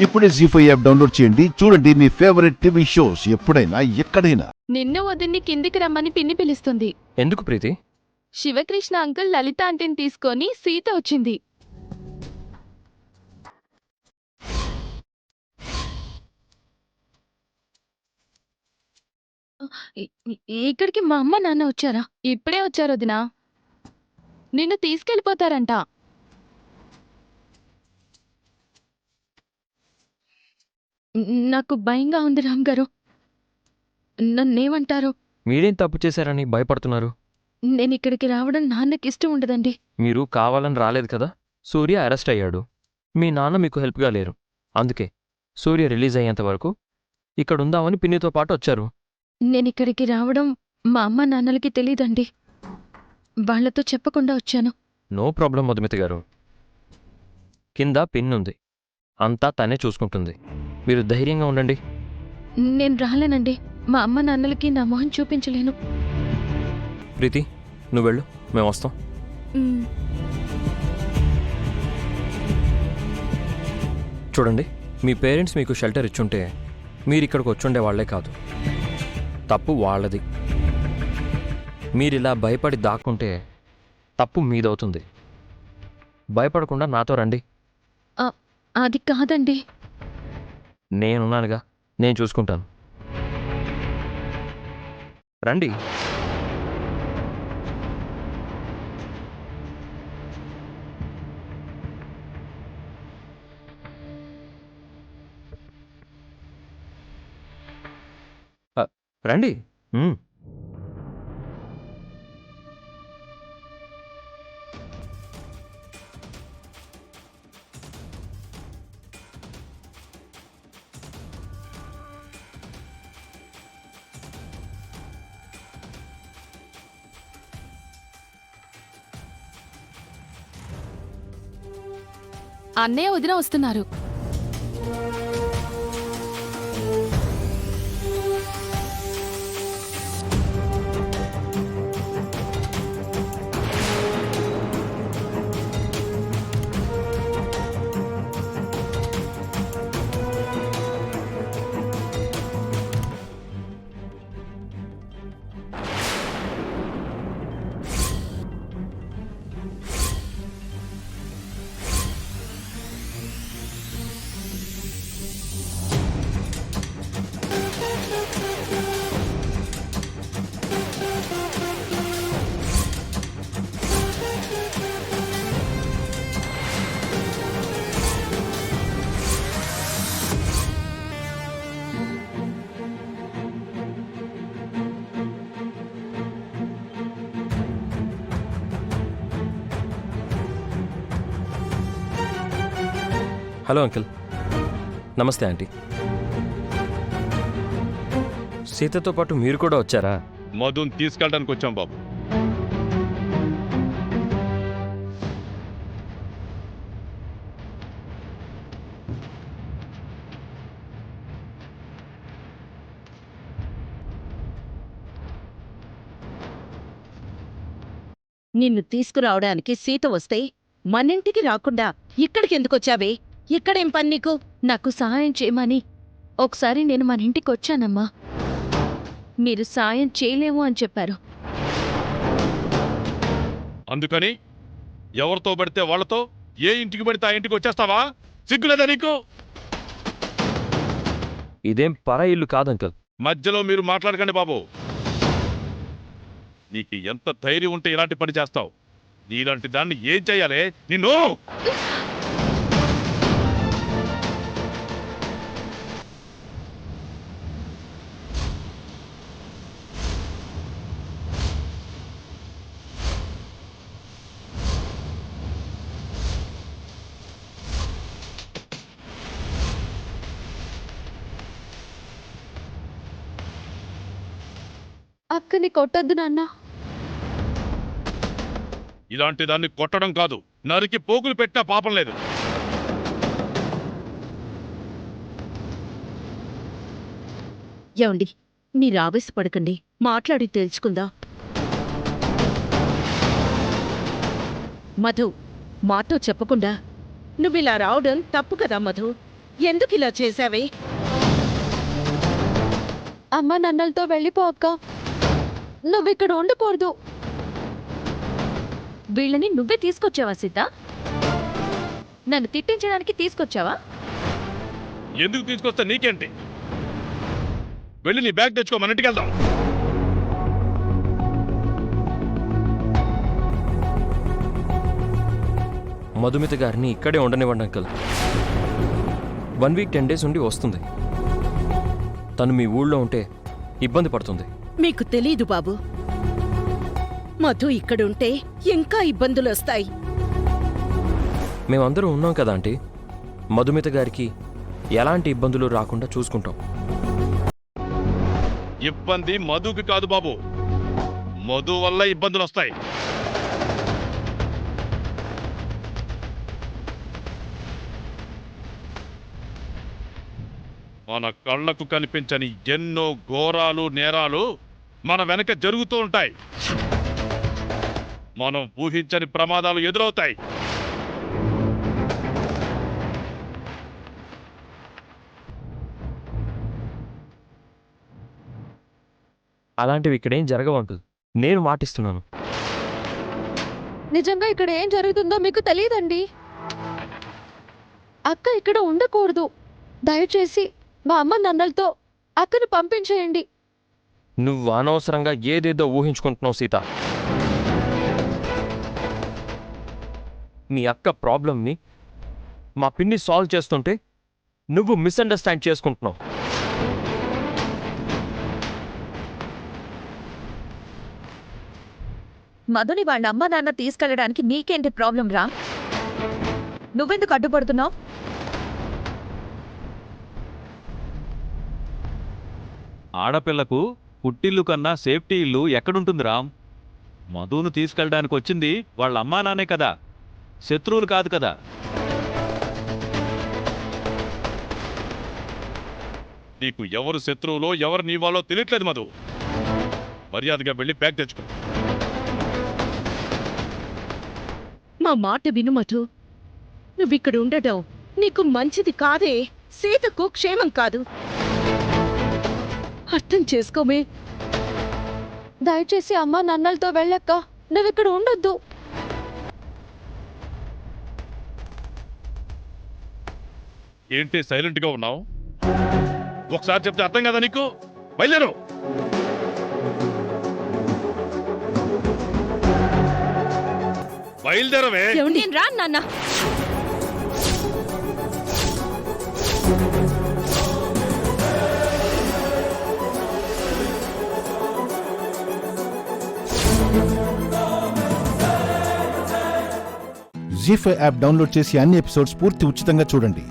ఇప్పుడే జీ5 app download చేయండి. చూడండి మీ ఫేవరెట్ టీవీ షోస్ ఎప్పుడైనా ఎక్కడైనా. నిన్ను వదిన్ని కిందికి రమ్మని పిన్ని పిలుస్తుంది. ఎందుకు ప్రీతి? శివకృష్ణ అంకుల్ లలిత ఆంటీని తీసుకొని సీత వచ్చింది. ఇక్కడికి మా అమ్మ నాన్న వచ్చారా? ఇప్పుడే వచ్చారు వదినా. నిన్ను తీసుకెళ్ళిపోతారంట. నాకు భయంగా ఉంది రామ్ గారు. నన్నేమంటారు? మీరేం తప్పు చేశారని భయపడుతున్నారు? నేను ఇక్కడికి రావడం నాన్నకి ఇష్టం ఉండదండి. మీరు కావాలని రాలేదు కదా. సూర్య అరెస్ట్ అయ్యాడు. మీ నాన్న మీకు హెల్ప్గా లేరు. అందుకే సూర్య రిలీజ్ అయ్యేంత వరకు ఇక్కడుందామని పిన్నితో పాటు వచ్చారు. నేనిక్కడికి రావడం మా అమ్మ నాన్నలకి తెలీదండి. వాళ్లతో చెప్పకుండా వచ్చాను. నో ప్రాబ్లం మధుమిత గారు. కింద పిన్ ఉంది, అంతా తనే చూసుకుంటుంది. మీరు ధైర్యంగా ఉండండి. నేను రాలేనండి. మా అమ్మ నాన్నలకి నా మొహం చూపించలేను. ప్రీతి, నువ్వు వెళ్ళు, మేము వస్తాం. చూడండి, మీ పేరెంట్స్ మీకు షెల్టర్ ఇచ్చుంటే మీరిక్కడికి వచ్చుండే వాళ్లే కాదు. తప్పు వాళ్ళది. మీరిలా భయపడి దాక్కుంటే తప్పు మీదవుతుంది. భయపడకుండా నాతో రండి. అది కాదండి. నేనున్నానుగా, నేను చూసుకుంటాను. రండి. రండి. అన్నయ్య వదిన వస్తున్నారు. Hello uncle. నమస్తే ఆంటీ. సీతతో పాటు మీరు కూడా వచ్చారా? మధుని తీసుకెళ్ళడానికి వచ్చాం బాబు. నిన్ను తీసుకురావడానికి సీత వస్తే మనింటికి రాకుండా ఇక్కడికి ఎందుకొచ్చావే? ఇక్కడేం పని నీకు? నాకు సహాయం చేయమని ఒకసారి నేను మన ఇంటికి వచ్చానమ్మా. మీరు సాయం చేయలేము అని చెప్పారు. అందుకని ఎవరితో పడితే వాళ్ళతో ఏ ఇంటికి పడితే ఆ ఇంటికి వచ్చేస్తావా? సిగ్గులేదా నీకు? ఇదేం పరా ఇల్లు కాదు అంకిల్. మధ్యలో మీరు మాట్లాడకండి బాబు. నీకు ఎంత ధైర్యం ఉంటే ఇలాంటి పని చేస్తావు? నీలాంటి దాన్ని ఏం చెయ్యాలి నిన్ను? అక్కని కొట్టొద్దు నాన్న. ఇలాంటి దాన్ని కొట్టడం కాదు, నరికి పోగులు పెట్టినా పాపం లేదు. ఏమండి, మీరు ఆవేశపడకండి, మాట్లాడి తెలుసుకుందా. మధు, మాతో చెప్పకుండా నువ్విలా రావడం తప్పు కదా మధు. ఎందుకు ఇలా చేశావే? అమ్మ నన్నలతో వెళ్ళిపో అక్క. నువ్విక్కడ ఉండకూడదు. వీళ్ళని నువ్వే తీసుకొచ్చావా సీత? నన్ను తిట్టించడానికి తీసుకొచ్చావా? ఎందుకు తీసుకొస్తే నీకేంటి? వెళ్ళి నీ బ్యాగ్ తెచ్చుకో, మన ఇంటికి వెళ్దాం. మధుమిత గారిని ఇక్కడే ఉండనివ్వండి అంకుల్. 1 వీక్ 10 డేస్ ఉండి వస్తుంది. తను మీ ఊళ్ళో ఉంటే ఇబ్బంది పడుతుంది. మీకు తెలీదు బాబు, మధు ఇక్కడుంటే ఇంకా ఇబ్బందులు వస్తాయి. మేమందరం ఉన్నాం కదా ఆంటీ. మధుమిత గారికి ఎలాంటి ఇబ్బందులు రాకుండా చూసుకుంటాం. ఇబ్బంది మధుకి కాదు బాబు, మధు వల్ల ఇబ్బందులు వస్తాయి. మన కళ్ళకు కనిపించని ఎన్నో ఘోరాలు నేరాలు మన వెనక జరుగుతూ ఉంటాయి. మనం ఊహించని ప్రమాదాలు ఎదురవుతాయి. అలాంటివి ఇక్కడేం జరగవు అంకుల్, నేను మాటిస్తున్నాను. నిజంగా ఇక్కడ ఏం జరుగుతుందో మీకు తెలియదండి. అక్క ఇక్కడ ఉండకూడదు. దయచేసి మా అమ్మ నన్నలతో అక్కను పంపించేయండి. నువ్వు అనవసరంగా ఏదేదో ఊహించుకుంటున్నావు సీత. మీ అక్క ప్రాబ్లంని మా పిన్ని సాల్వ్ చేస్తుంటే నువ్వు మిస్అండర్స్టాండ్ చేసుకుంటున్నావు. మధుని వాళ్ళ అమ్మ నాన్న తీసుకెళ్ళడానికి నీకేంటి ప్రాబ్లం రా? నువ్వెందుకు అడ్డుపడుతున్నావు? ఆడపిల్లకు పుట్టిల్లు కన్నా సేఫ్టీ ఇల్లు ఎక్కడుంటుంది రామ్? మధును తీసుకెళ్ళడానికి వచ్చింది వాళ్ళ అమ్మా నాన్నే కదా, శత్రువులు కాదు కదా. నీకు ఎవరు శత్రువులో ఎవరు నీ వాళ్ళో తెలియట్లేదు మధు. మర్యాదగా వెళ్ళి బ్యాగ్ తెచ్చుకో. మా మాట విను మధు, నువ్విక్కడ ఉండటం నీకు మంచిది కాదే. సీతకు క్షేమం కాదు. అర్థం చేసుకోమే. దయచేసి అమ్మ నన్నలతో వెళ్ళక్క. నువ్విక్కడ ఉండొద్దు. ఏంటి సైలెంట్గా ఉన్నావు? ఒకసారి చెప్తే అర్థం కదా నీకు? బయలుదేరు. బయలుదేరవే. నేను రా నాన్న. జీ5 యాప్ డౌన్లోడ్ చేసి అన్ని ఎపిసోడ్స్ పూర్తి ఉచితంగా చూడండి.